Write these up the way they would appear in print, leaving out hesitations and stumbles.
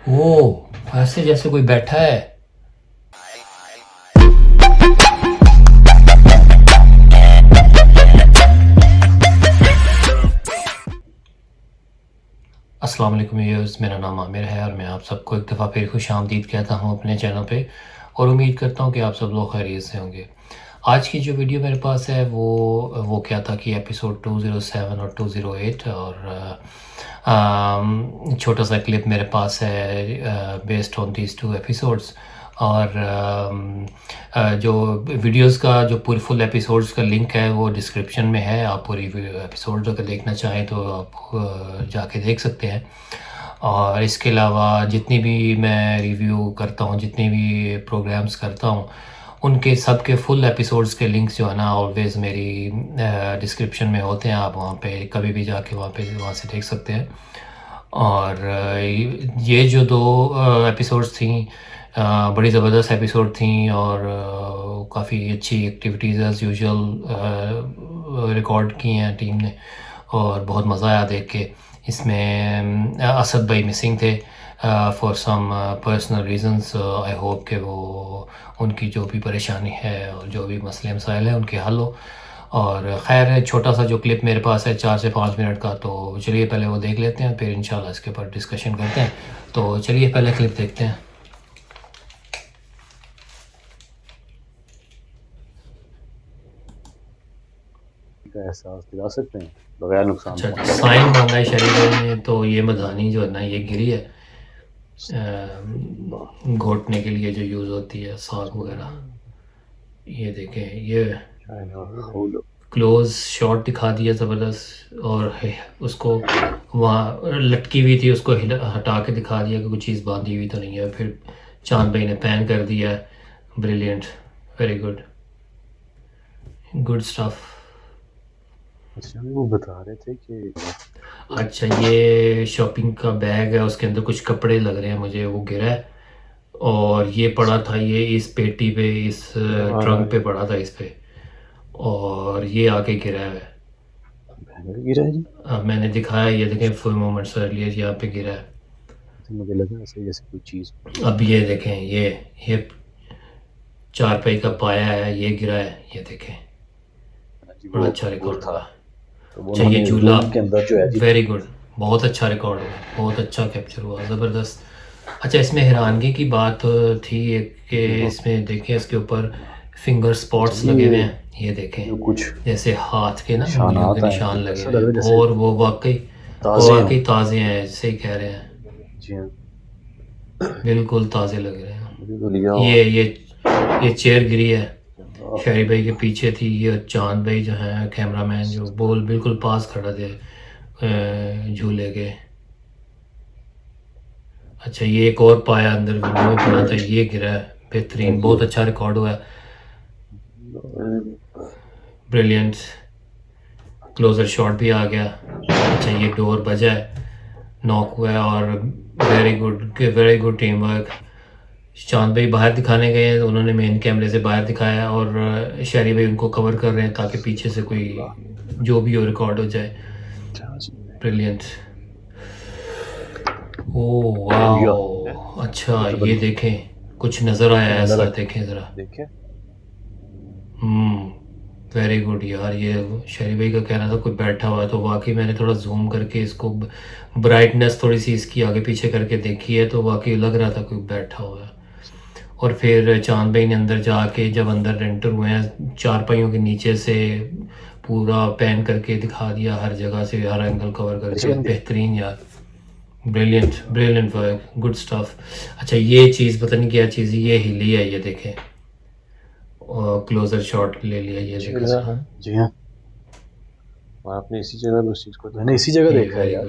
ओह! ऐसे जैसे कोई बैठा है। अस्सलाम वालेकुम व्यूअर्स, मेरा नाम आमिर है और मैं आप सबको एक दफ़ा फिर खुशामदीद कहता हूँ अपने चैनल पे और उम्मीद करता हूँ कि आप सब लोग खैरियत से होंगे। आज की जो वीडियो मेरे पास है वो क्या था कि एपिसोड 207 और 208 और छोटा सा क्लिप मेरे पास है based on these two episodes और जो वीडियोस का जो पूरी फुल एपिसोड्स का लिंक है वो डिस्क्रिप्शन में है। आप पूरी एपिसोड अगर देखना चाहें तो आप जाके देख सकते हैं। और इसके अलावा जितनी भी मैं रिव्यू करता हूँ, जितनी भी प्रोग्राम्स करता हूँ, उनके सब के फुल एपिसोड्स के लिंक्स जो है ना ऑलवेज़ मेरी डिस्क्रिप्शन में होते हैं। आप वहाँ पे कभी भी जाके वहाँ से देख सकते हैं। और ये जो दो एपिसोड्स थी बड़ी ज़बरदस्त एपिसोड थी और काफ़ी अच्छी एक्टिविटीज़ एज़ यूजुअल रिकॉर्ड की हैं टीम ने और बहुत मज़ा आया देख के। इसमें असद भाई मिसिंग थे for some personal reasons. I hope कि वो उनकी जो भी परेशानी है और जो भी मसले मसाइल हैं उनके हल हो। और ख़ैर छोटा सा जो क्लिप मेरे पास है 4 से 5 मिनट का, तो चलिए पहले वो देख लेते हैं, फिर इंशाल्लाह इसके ऊपर डिस्कशन करते हैं। तो चलिए पहले क्लिप देखते हैं। का एहसास दिला सकते हैं बगैर नुकसान अच्छा, साइन मांगा है शरीर ने, तो ये मधानी जो है ना ये गिरी है घोटने के लिए जो यूज़ होती है साग वगैरह। ये देखें, ये क्लोज शॉट दिखा दिया ज़बरदस्त और उसको वहाँ लटकी हुई थी, उसको हटा के दिखा दिया कि कुछ चीज़ बांधी हुई तो नहीं है। फिर चांद भाई ने पैन कर दिया। Brilliant, very good, good stuff. अच्छा, वो बता रहे थे कि अच्छा, ये शॉपिंग का बैग है, उसके अंदर कुछ कपड़े लग रहे हैं मुझे, वो गिरा है और ये पड़ा था, ये इस पेटी पे, इस ट्रंक पे पड़ा था इस पे, और ये आके गिरा है। गिरा है जी। अब मैंने दिखाया, ये देखें फुल मोमेंट्स अर्लियर यहाँ पे गिरा है। तो मुझे लगा ऐसे जैसे कोई चीज़। अब ये देखें, ये चारपाई का पाया है, ये गिरा है, ये देखें, बड़ा अच्छा रिकॉर्ड हुआ। अच्छा, ये चूल्हा के अंदर जो है जी, वेरी गुड, बहुत अच्छा रिकॉर्ड हुआ, बहुत अच्छा कैप्चर हुआ, ज़बरदस्त। अच्छा, इसमें हैरानगी की बात थी कि इसमें देखें इसके ऊपर फिंगर स्पॉट्स लगे हुए हैं, ये देखें कुछ जैसे हाथ के ना उंगलियों के निशान लगे हुए हैं जैसे और वो वाकई ताज़े हैं, सही कह रहे हैं, जी हाँ, बिल्कुल ताज़े लग रहे हैं। मुझे तो लिया ये चेयर गिरी है, शहरी भाई के पीछे थी। ये चांद भाई जो हैं कैमरामैन, जो बिल्कुल पास खड़ा थे झूले के। अच्छा, ये एक और पाया अंदर विंडो में पड़ा था, ये गिरा है, बेहतरीन, बहुत अच्छा रिकॉर्ड हुआ है, ब्रिलियंट। क्लोजर शॉट भी आ गया। अच्छा, ये डोर बजा है, नॉक हुआ है और वेरी गुड टीम वर्क। चांद भाई बाहर दिखाने गए हैं, उन्होंने मेन कैमरे से बाहर दिखाया और शहरी भाई उनको कवर कर रहे हैं ताकि पीछे से कोई जो भी हो रिकॉर्ड हो जाए। ब्रिलियंट, ओह वाह, अच्छा ये देखें कुछ नज़र आया ऐसा, देखें ज़रा, वेरी गुड यार। ये शहरी भाई का कहना था कोई बैठा हुआ है, तो वाकई मैंने थोड़ा जूम करके इसको ब्राइटनेस थोड़ी सी इसकी आगे पीछे करके देखी है, तो वाकई लग रहा था कोई बैठा हुआ है। और फिर चांद भाई ने अंदर जाके जब अंदर एंटर हुए हैं, चारपाइयों के नीचे से पूरा पैन करके दिखा दिया, हर जगह से हर एंगल कवर करके, बेहतरीन यार, ब्रिलियंट वर्क, गुड स्टफ। अच्छा, ये चीज़ पता नहीं क्या चीज़, ये हिली है, ये देखें, और क्लोजर शॉट ले लिया, ये देखा जी हाँ, आपने इसी जगह उस चीज़ को, मैंने इसी जगह देखा है यार,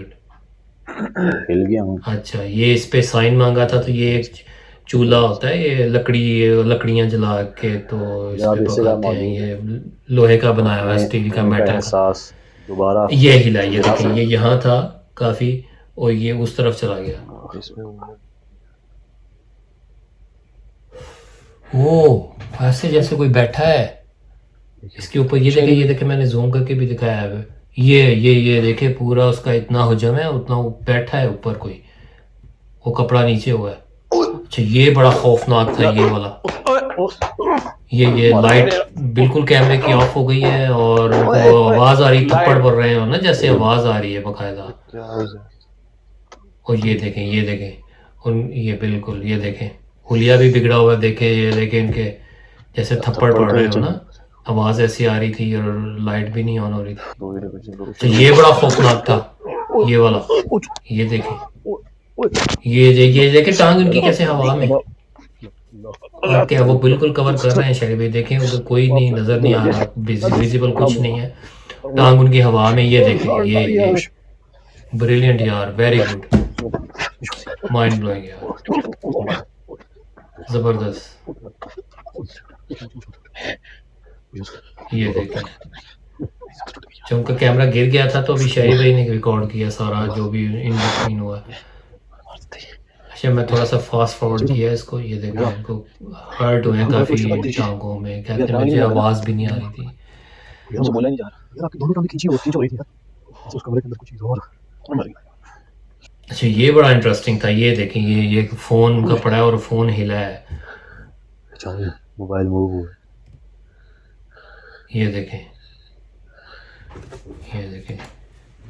हिल गया हूँ। अच्छा, ये इस पे साइन मांगा था, तो ये एक चूल्हा होता है, ये लकड़ियाँ जला के तो इस पे पकाते हैं, ये लोहे का बनाया हुआ, स्टील का, मेटल का। दोबारा ये हिला, ये देखिए, ये यहाँ था काफ़ी और ये उस तरफ चला गया। ओह, ऐसे जैसे कोई बैठा है इसके ऊपर, ये देखे मैंने जूम करके भी दिखाया है। ये देखे पूरा उसका इतना हुजम है, उतना बैठा है ऊपर कोई, वो कपड़ा नीचे हुआ है। अच्छा ये बड़ा खौफनाक था ये वाला। ये लाइट बिल्कुल कैमरे की ऑफ हो गई है और उनको आवाज़ आ रही, थप्पड़ पड़ रहे हो ना जैसे आवाज़ आ रही है बाकायदा। और ये देखें और ये बिल्कुल ये देखें हुलिया भी बिगड़ा हुआ है, देखें ये देखें इनके जैसे थप्पड़ पड़ रहे हो ना, आवाज़ ऐसी आ रही थी और लाइट भी नहीं ऑन हो रही थी। तो ये बड़ा खौफनाक था ये वाला। ये देखें ये देखें टांग इनकी कैसे हवा में, और क्या वो बिल्कुल कवर कर रहे हैं शरीर में। देखें उधर कोई नहीं, नज़र नहीं आ रहा, विजिबल कुछ नहीं है, टांग उनकी हवा में। ये देखें ये ब्रिलियंट यार, वेरी गुड, माइंड ब्लोइंग यार, ज़बरदस्त। ये देखें जब उनका कैमरा गिर गया था तो अभी शहरी भाई ने रिकॉर्ड किया सारा जो भी इन बिटवीन हुआ। अच्छा मैं थोड़ा सा फास्ट फॉरवर्ड किया इसको। ये देखो इनको हर्ट हुए काफ़ी टांगों में, कहते हैं मुझे आवाज़ भी नहीं आ रही थी। बोला नहीं जा रहा यार, आपकी दोनों टांगें खींची होती हो रही थी यार, उस कमरे के अंदर कुछ चीज़ और मर गई। अच्छा ये बड़ा इंटरेस्टिंग था। ये देखें ये फ़ोन का पड़ा है और फ़ोन हिला है, मोबाइल मूव हुआ। ये देखें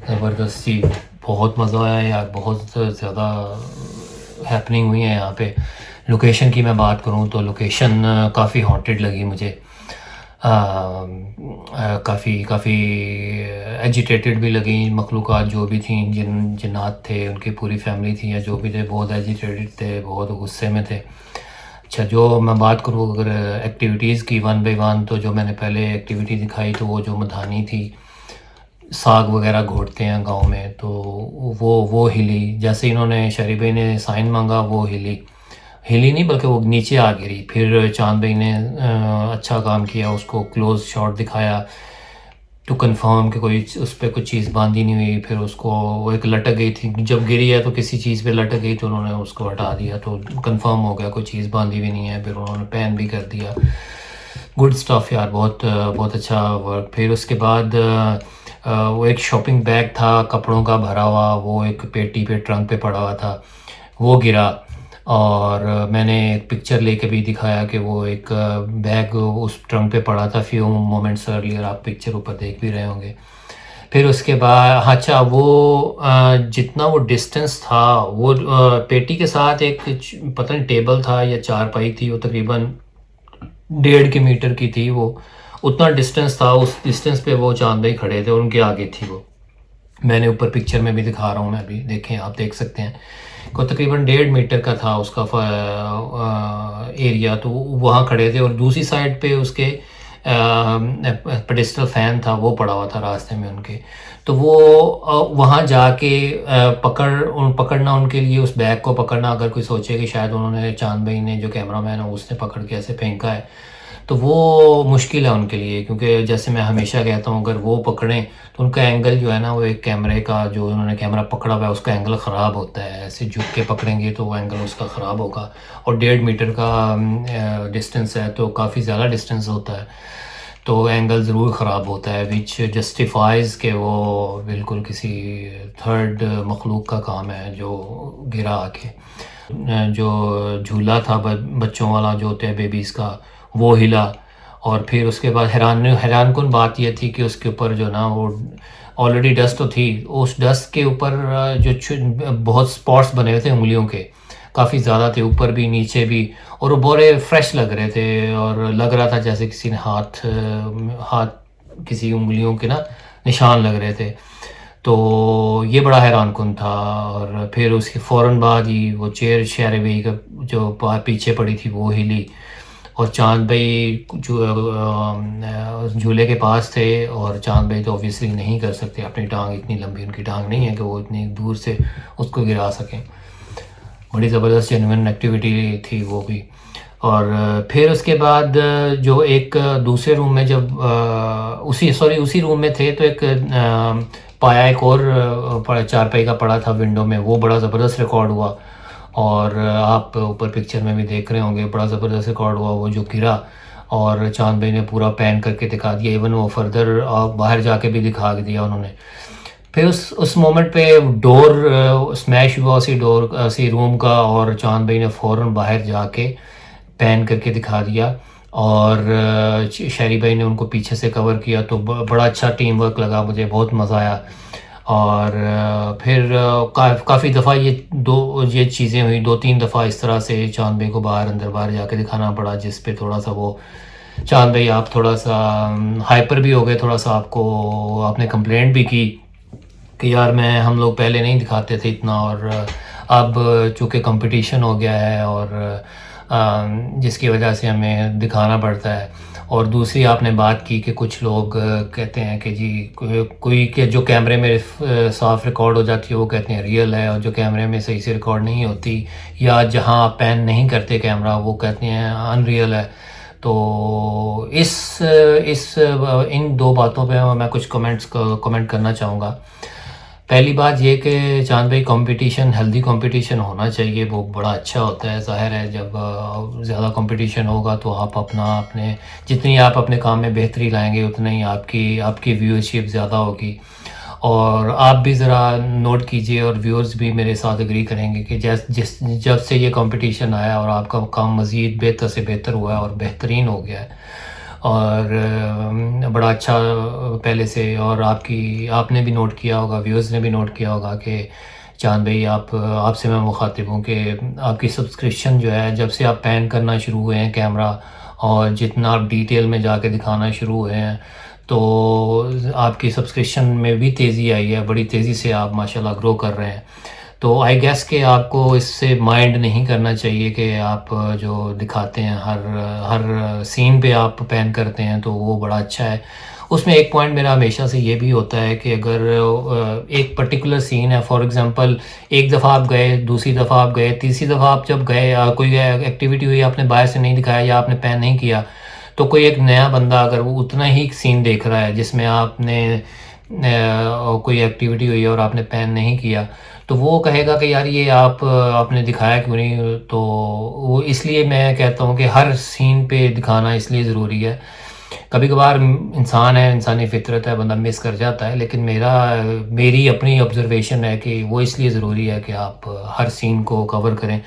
ज़बरदस्ती, बहुत मज़ा आया यार, बहुत ज़्यादा हैपनिंग हुई है यहाँ पे। लोकेशन की मैं बात करूँ तो लोकेशन काफ़ी हॉन्टेड लगी मुझे, काफ़ी एजिटेटेड भी लगी मखलूक़ात जो भी थी, जिन्नात थे उनकी पूरी फैमिली थी या जो भी थे, बहुत एजिटेटेड थे, बहुत गुस्से में थे। अच्छा जो मैं बात करूँ अगर एक्टिविटीज़ की वन बाय वन, तो जो मैंने पहले एक्टिविटी दिखाई तो वो जो मधानी थी, साग वगैरह घोटते हैं गांव में, तो वो हिली। जैसे इन्होंने शरीफ भाई ने साइन मांगा वो हिली नहीं बल्कि वो नीचे आ गिरी। फिर चांद भाई ने अच्छा काम किया, उसको क्लोज शॉट दिखाया टू कंफर्म कि कोई उस पर कुछ चीज़ बांधी नहीं हुई। फिर उसको वो एक लटक गई थी, जब गिरी है तो किसी चीज़ पे लटक गई, तो उन्होंने उसको हटा दिया तो कंफर्म हो गया कोई चीज़ बांधी भी नहीं है। फिर उन्होंने पैन भी कर दिया। गुड स्टफ़ यार, बहुत अच्छा वर्क। फिर उसके बाद वो एक शॉपिंग बैग था कपड़ों का भरा हुआ, वो एक पेटी पे ट्रंक पे पड़ा हुआ था, वो गिरा। और मैंने एक पिक्चर लेके भी दिखाया कि वो एक बैग उस ट्रंक पे पड़ा था फ्यू मोमेंट्स अर्लियर, आप पिक्चर ऊपर देख भी रहे होंगे। फिर उसके बाद अच्छा वो जितना वो डिस्टेंस था, वो पेटी के साथ एक पता नहीं टेबल था या चारपाई थी, वो तकरीबन 1.5 मीटर की थी, वो उतना डिस्टेंस था। उस डिस्टेंस पे वो चांद भाई खड़े थे, उनके आगे थी वो। मैंने ऊपर पिक्चर में भी दिखा रहा हूँ मैं अभी, देखें आप देख सकते हैं को तकरीबन 1.5 मीटर का था उसका एरिया, तो वहाँ खड़े थे। और दूसरी साइड पे उसके पेडिस्टल फैन था, वो पड़ा हुआ था रास्ते में उनके। तो वो वहाँ जाके पकड़ना उनके लिए, उस बैग को पकड़ना, अगर कोई सोचे कि शायद उन्होंने चांद भाई ने जो कैमरामैन है उसने पकड़ के ऐसे फेंका है, तो वो मुश्किल है उनके लिए। क्योंकि जैसे मैं हमेशा कहता हूँ अगर वो पकड़ें तो उनका एंगल जो है ना, वो एक कैमरे का जो उन्होंने कैमरा पकड़ा हुआ है उसका एंगल ख़राब होता है। ऐसे झुक के पकड़ेंगे तो वो एंगल उसका ख़राब होगा। और 1.5 मीटर का डिस्टेंस है तो काफ़ी ज़्यादा डिस्टेंस होता है, तो एंगल ज़रूर ख़राब होता है, विच जस्टिफाइज़ के वो बिल्कुल किसी थर्ड मखलूक का काम है जो गिरा आके। जो झूला था बच्चों वाला जो होता है बेबीज़ का, वो हिला। और फिर उसके बाद हैरानकुन बात यह थी कि उसके ऊपर जो ना वो ऑलरेडी डस्ट तो थी, उस डस्ट के ऊपर जो बहुत स्पॉट्स बने हुए थे उंगलियों के, काफ़ी ज़्यादा थे, ऊपर भी नीचे भी, और वो बड़े फ्रेश लग रहे थे। और लग रहा था जैसे किसी ने हाथ किसी उंगलियों के ना निशान लग रहे थे। तो ये बड़ा हैरानकुन था। और फिर उसके फ़ौरन बाद ही वो चेयर शहर भाई का जो पीछे पड़ी थी वो हिली, और चांद भाई जो झूले के पास थे, और चांद भाई तो ऑब्वियसली नहीं कर सकते, अपनी टांग इतनी लंबी उनकी टांग नहीं है कि वो इतनी दूर से उसको गिरा सकें। बड़ी ज़बरदस्त जेन्युइन एक्टिविटी थी वो भी। और फिर उसके बाद जो एक दूसरे रूम में जब उसी रूम में थे, तो एक पाया एक और चारपाई का पड़ा था विंडो में, वो बड़ा ज़बरदस्त रिकॉर्ड हुआ। और आप ऊपर पिक्चर में भी देख रहे होंगे, बड़ा ज़बरदस्त रिकॉर्ड हुआ वो जो गिरा। और चांद भाई ने पूरा पैन करके दिखा दिया, इवन वो फर्दर बाहर जाके भी दिखा दिया उन्होंने। फिर उस मोमेंट पे डोर स्मैश हुआ, उसी रूम का, और चांद भाई ने फ़ौरन बाहर जाके पैन करके दिखा दिया, और शहरी भाई ने उनको पीछे से कवर किया। तो बड़ा अच्छा टीम वर्क लगा मुझे, बहुत मज़ा आया। और फिर काफ़ी दफ़ा ये चीज़ें हुई, 2-3 दफ़ा इस तरह से चांद भाई को बाहर जाके दिखाना पड़ा, जिस पे थोड़ा सा वो चांद भाई आप थोड़ा सा हाइपर भी हो गए, थोड़ा सा आपने कंप्लेंट भी की कि यार हम लोग पहले नहीं दिखाते थे इतना, और अब चूँकि कंपटीशन हो गया है, और जिसकी वजह से हमें दिखाना पड़ता है। और दूसरी आपने बात की कि कुछ लोग कहते हैं कि जी कोई के जो कैमरे में साफ़ रिकॉर्ड हो जाती है वो कहते हैं रियल है, और जो कैमरे में सही से रिकॉर्ड नहीं होती या जहां आप पैन नहीं करते कैमरा वो कहते हैं अनरियल है। तो इन दो बातों पे मैं कुछ कमेंट करना चाहूँगा। पहली बात ये कि चांद भाई कंपटीशन, हेल्दी कंपटीशन होना चाहिए, वो बड़ा अच्छा होता है। ज़ाहिर है जब ज़्यादा कंपटीशन होगा तो आप अपने जितनी आप अपने काम में बेहतरी लाएंगे उतना ही आपकी व्यूअरशिप ज़्यादा होगी। और आप भी ज़रा नोट कीजिए, और व्यूअर्स भी मेरे साथ एग्री करेंगे कि जब से ये कंपटीशन आया और आपका काम मज़ीद बेहतर से बेहतर हुआ है और बेहतरीन हो गया है, और बड़ा अच्छा पहले से। और आपने भी नोट किया होगा, व्यूअर्स ने भी नोट किया होगा कि चांद भाई आपसे मैं मुखातिब हूँ कि आपकी सब्सक्रिप्शन जो है, जब से आप पैन करना शुरू हुए हैं कैमरा और जितना आप डिटेल में जाके दिखाना शुरू हुए हैं, तो आपकी सब्सक्रिप्शन में भी तेज़ी आई है, बड़ी तेज़ी से आप माशाल्लाह ग्रो कर रहे हैं। तो आई गेस कि आपको इससे माइंड नहीं करना चाहिए कि आप जो दिखाते हैं हर सीन पे आप पैन करते हैं, तो वो बड़ा अच्छा है। उसमें एक पॉइंट मेरा हमेशा से ये भी होता है कि अगर एक पर्टिकुलर सीन है, फॉर एग्ज़ाम्पल एक दफ़ा आप गए, दूसरी दफ़ा आप गए, तीसरी दफ़ा आप जब गए, कोई एक्टिविटी हुई आपने बाहर से नहीं दिखाया या आपने पैन नहीं किया, तो कोई एक नया बंदा अगर वो उतना ही सीन देख रहा है जिसमें आपने कोई एक्टिविटी हुई और आपने पैन नहीं किया, तो वो कहेगा कि यार ये आपने दिखाया क्यों नहीं। तो वो इसलिए मैं कहता हूँ कि हर सीन पे दिखाना इसलिए ज़रूरी है। कभी कभार इंसान है, इंसानी फितरत है, बंदा मिस कर जाता है, लेकिन मेरी अपनी ऑब्जर्वेशन है कि वो इसलिए ज़रूरी है कि आप हर सीन को कवर करें,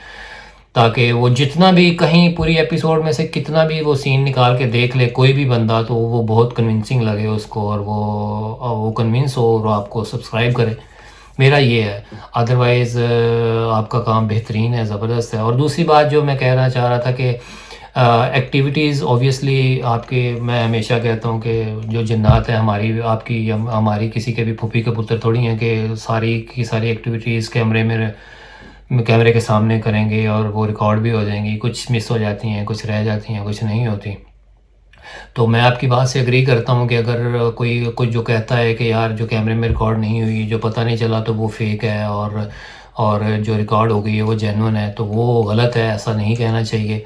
ताकि वो जितना भी कहीं पूरी एपिसोड में से कितना भी वो सीन निकाल के देख ले कोई भी बंदा, तो वो बहुत कन्विंसिंग लगे उसको, और वो कन्विंस हो और आपको सब्सक्राइब करे। मेरा ये है। अदरवाइज़ आपका काम बेहतरीन है, ज़बरदस्त है। और दूसरी बात जो मैं कहना चाह रहा था कि एक्टिविटीज़ ऑब्वियसली आपके, मैं हमेशा कहता हूँ कि जो जिन्नात है हमारी किसी के भी फूफी के पुत्र थोड़ी हैं कि सारी की सारी एक्टिविटीज़ कैमरे के सामने करेंगे और वो रिकॉर्ड भी हो जाएंगी। कुछ मिस हो जाती हैं, कुछ रह जाती हैं, कुछ नहीं होती। तो मैं आपकी बात से एग्री करता हूँ कि अगर कोई जो कहता है कि यार जो कैमरे में रिकॉर्ड नहीं हुई, जो पता नहीं चला, तो वो फेक है, और जो रिकॉर्ड हो गई है वो जेन्युइन है, तो वो गलत है। ऐसा नहीं कहना चाहिए।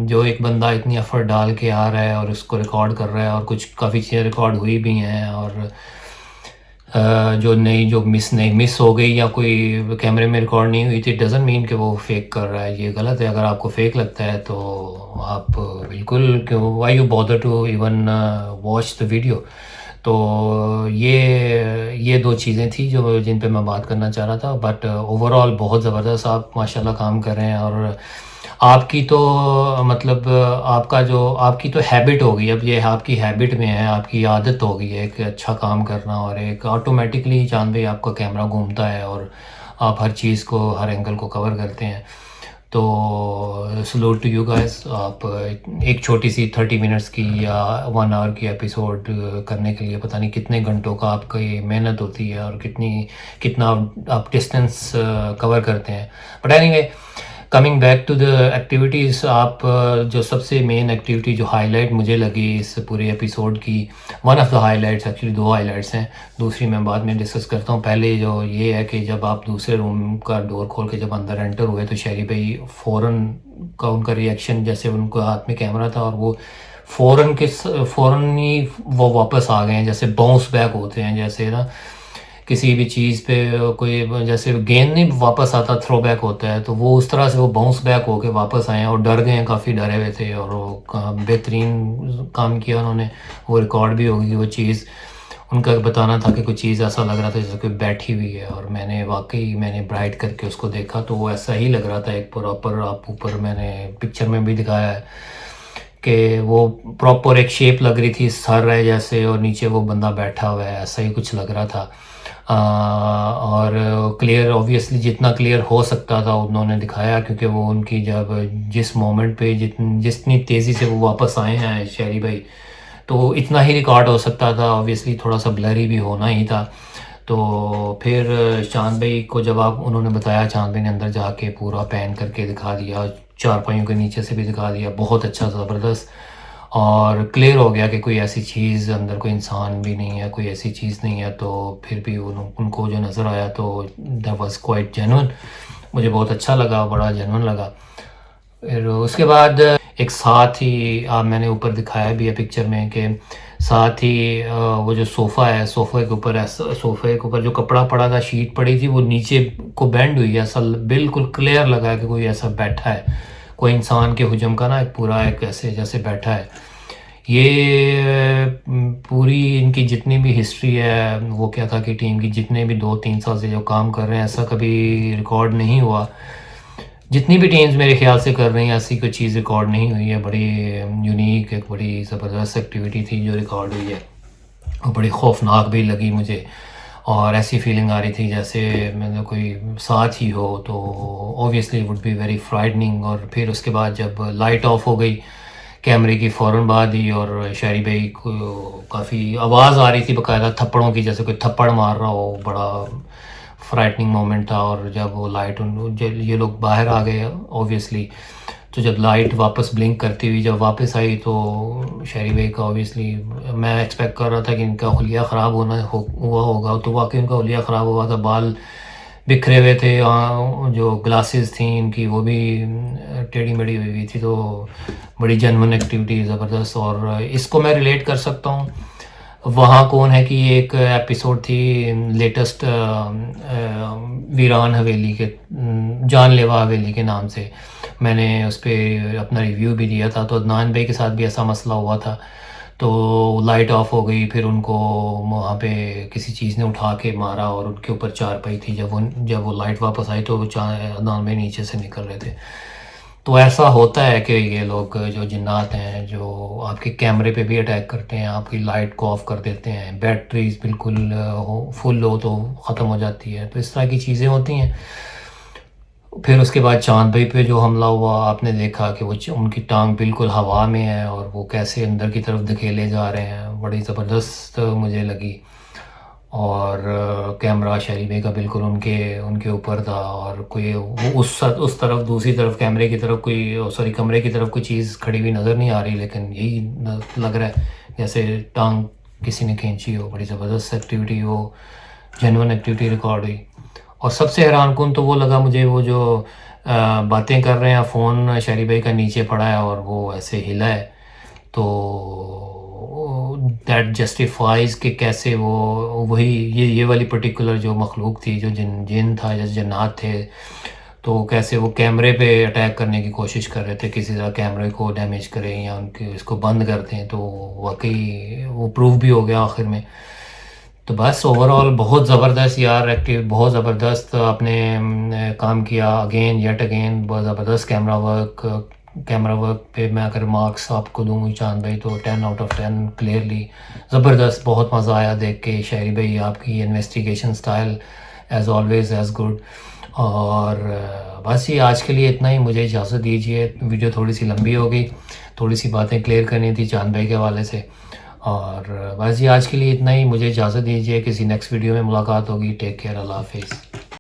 जो एक बंदा इतनी एफर्ट डाल के आ रहा है और उसको रिकॉर्ड कर रहा है, और कुछ काफ़ी चीज़ें रिकॉर्ड हुई भी हैं, और जो मिस हो गई या कोई कैमरे में रिकॉर्ड नहीं हुई थी, डज़न्ट मीन कि वो फेक कर रहा है। ये गलत है। अगर आपको फेक लगता है तो आप बिल्कुल, क्यों, why you bother to even watch the video. तो ये दो चीज़ें थी जिन पे मैं बात करना चाह रहा था। बट ओवरऑल बहुत ज़बरदस्त आप माशाल्लाह काम कर रहे हैं, और आपकी तो मतलब आपकी तो हैबिट हो गई, अब ये आपकी हैबिट में है, आपकी आदत हो गई है एक अच्छा काम करना, और एक ऑटोमेटिकली चांद भाई आपका कैमरा घूमता है और आप हर चीज़ को, हर एंगल को कवर करते हैं। तो सलूट टू यू गाइस। आप एक छोटी सी 30 मिनट्स की या 1 आवर की एपिसोड करने के लिए पता नहीं कितने घंटों का आपका ये मेहनत होती है, और कितना आप डिस्टेंस कवर करते हैं। But anyway, coming back to the activities, आप जो सबसे मेन एक्टिविटी जो हाईलाइट मुझे लगी इस पूरे एपिसोड की, one of the highlights, actually 2 highlights हैं, दूसरी मैं बाद में डिस्कस करता हूँ। पहले जो ये है कि जब आप दूसरे रूम का डोर खोल के जब अंदर एंटर हुए, तो शहरी भाई फ़ौरन का उनका रिएक्शन, जैसे उनको हाथ में कैमरा था और वो फ़ौरन ही वो वापस आ गए हैं, जैसे बाउंस बैक होते हैं, जैसे ना किसी भी चीज़ पे कोई जैसे गेंद नहीं वापस आता, थ्रो बैक होता है, तो वो उस तरह से वो बाउंस बैक होके वापस आए हैं, और डर गए हैं, काफ़ी डरे हुए थे, और वो बेहतरीन काम किया उन्होंने। वो रिकॉर्ड भी होगी वो चीज़। उनका बताना था कि कोई चीज़ ऐसा लग रहा था जैसे कोई बैठी हुई है, और मैंने ब्राइट करके उसको देखा तो वो ऐसा ही लग रहा था, एक प्रॉपर, आप ऊपर मैंने पिक्चर में भी दिखाया है कि वो प्रॉपर एक शेप लग रही थी, सर है जैसे, और नीचे वो बंदा बैठा हुआ है, ऐसा ही कुछ लग रहा था। और क्लियर, ऑब्वियसली जितना क्लियर हो सकता था उन्होंने दिखाया, क्योंकि वो उनकी जब जिस मोमेंट पे जितनी तेज़ी से वो वापस आए हैं शहरी भाई, तो इतना ही रिकॉर्ड हो सकता था। ऑब्वियसली थोड़ा सा ब्लरी भी होना ही था। तो फिर चांद भाई को जब उन्होंने बताया, चांद भाई ने अंदर जाके पूरा पैन करके दिखा दिया, चारपाइयों के नीचे से भी दिखा दिया, बहुत अच्छा, ज़बरदस्त, और क्लियर हो गया कि कोई ऐसी चीज़ अंदर, कोई इंसान भी नहीं है, कोई ऐसी चीज़ नहीं है। तो फिर भी उनको जो नज़र आया तो दैट वाज क्वाइट जेन्युइन, मुझे बहुत अच्छा लगा, बड़ा जेन्युइन लगा। फिर उसके बाद एक साथ ही मैंने ऊपर दिखाया भी है पिक्चर में कि साथ ही वो जो सोफ़ा है, सोफ़े के ऊपर ऐसा, सोफ़े के ऊपर जो कपड़ा पड़ा था, शीट पड़ी थी, वो नीचे को बेंड हुई है, ऐसा बिल्कुल क्लियर लगा कि कोई ऐसा बैठा है, कोई इंसान के हुजम का ना, एक पूरा एक ऐसे जैसे बैठा है। ये पूरी इनकी जितनी भी हिस्ट्री है, वो क्या था कि टीम की जितने भी 2-3 साल से जो काम कर रहे हैं, ऐसा कभी रिकॉर्ड नहीं हुआ। जितनी भी टीम्स मेरे ख्याल से कर रही हैं, ऐसी कोई चीज़ रिकॉर्ड नहीं हुई है। बड़ी यूनिक, एक बड़ी ज़बरदस्त एक्टिविटी थी जो रिकॉर्ड हुई है, और बड़ी खौफनाक भी लगी मुझे, और ऐसी फीलिंग आ रही थी जैसे मतलब कोई साथ ही हो, तो obviously would be very frightening. और फिर उसके बाद जब लाइट ऑफ हो गई कैमरे की फ़ौरन बाद ही, और शहरी भाई को काफ़ी आवाज़ आ रही थी बाकायदा थप्पड़ों की, जैसे कोई थप्पड़ मार रहा हो, बड़ा फ्राइटनिंग मोमेंट था। और जब वो लाइट जब ये लोग बाहर आ गए ऑब्वियसली, तो जब लाइट वापस ब्लिंक करती हुई जब वापस आई, तो शहरी भाई का ऑब्वियसली, मैं एक्सपेक्ट कर रहा था कि इनका हुलिया ख़राब हुआ होगा, तो वाकई उनका हुलिया ख़राब हुआ था, बाल बिखरे हुए थे, जो ग्लासेस थी इनकी वो भी टेढ़ी मेढ़ी हुई हुई थी। तो बड़ी जेन्युइन एक्टिविटी, ज़बरदस्त, और इसको मैं रिलेट कर सकता हूँ। वहाँ कौन है कि ये एक एपिसोड थी लेटेस्ट वीरान हवेली के, जानलेवा हवेली के नाम से, मैंने उस पर अपना रिव्यू भी दिया था। तो अदनान भाई के साथ भी ऐसा मसला हुआ था, तो लाइट ऑफ हो गई, फिर उनको वहाँ पे किसी चीज़ ने उठा के मारा, और उनके ऊपर चारपाई थी, जब वो लाइट वापस आई तो अदनान भाई नीचे से निकल रहे थे। तो ऐसा होता है कि ये लोग जो जिन्नात हैं, जो आपके कैमरे पे भी अटैक करते हैं, आपकी लाइट को ऑफ कर देते हैं, बैटरीज बिल्कुल फुल हो तो ख़त्म हो जाती है, तो इस तरह की चीज़ें होती हैं। फिर उसके बाद चांद भाई पे जो हमला हुआ, आपने देखा कि वो उनकी टांग बिल्कुल हवा में है, और वो कैसे अंदर की तरफ धकेले जा रहे हैं, बड़ी ज़बरदस्त मुझे लगी। और कैमरा शहरी भाई का बिल्कुल उनके उनके ऊपर था, और कोई वो उस तरफ, दूसरी तरफ कैमरे की तरफ कोई, सॉरी कमरे की तरफ कोई चीज़ खड़ी हुई नज़र नहीं आ रही, लेकिन यही लग रहा है जैसे टांग किसी ने खींची हो। बड़ी ज़बरदस्त एक्टिविटी हो, जेन्युइन एक्टिविटी रिकॉर्ड हुई। और सबसे हैरानकुन तो वो लगा मुझे, वो जो बातें कर रहे हैं, फ़ोन शहरी भाई का नीचे पड़ा है और वो ऐसे हिला है, तो दैट जस्टिफाइज कि कैसे वो वही ये वाली पर्टिकुलर जो मखलूक थी, जो जिन था, जैसे जन्नात थे, तो कैसे वो कैमरे पे अटैक करने की कोशिश कर रहे थे, किसी तरह कैमरे को डैमेज करें या उनके इसको बंद कर दें। तो वाकई वो प्रूव भी हो गया आखिर में। तो बस ओवरऑल बहुत ज़बरदस्त यार, एक्टिव, बहुत ज़बरदस्त आपने काम किया, अगेन येट अगेन, बहुत ज़बरदस्त कैमरा वर्क पे मैं अगर मार्क्स आपको दूँ चांद भाई, तो 10 आउट ऑफ 10 क्लियरली ज़बरदस्त। बहुत मज़ा आया देख के शहरी भाई, आपकी investigation style as always as good. और बस ये आज के लिए इतना ही, मुझे इजाज़त दीजिए, वीडियो थोड़ी सी लंबी हो गई, थोड़ी सी बातें क्लियर करनी थी चांद भाई के हवाले से। और बस ये आज के लिए इतना ही, मुझे इजाज़त दीजिए, किसी नेक्स्ट वीडियो में मुलाकात होगी। टेक केयर, अल्लाह हाफिज़।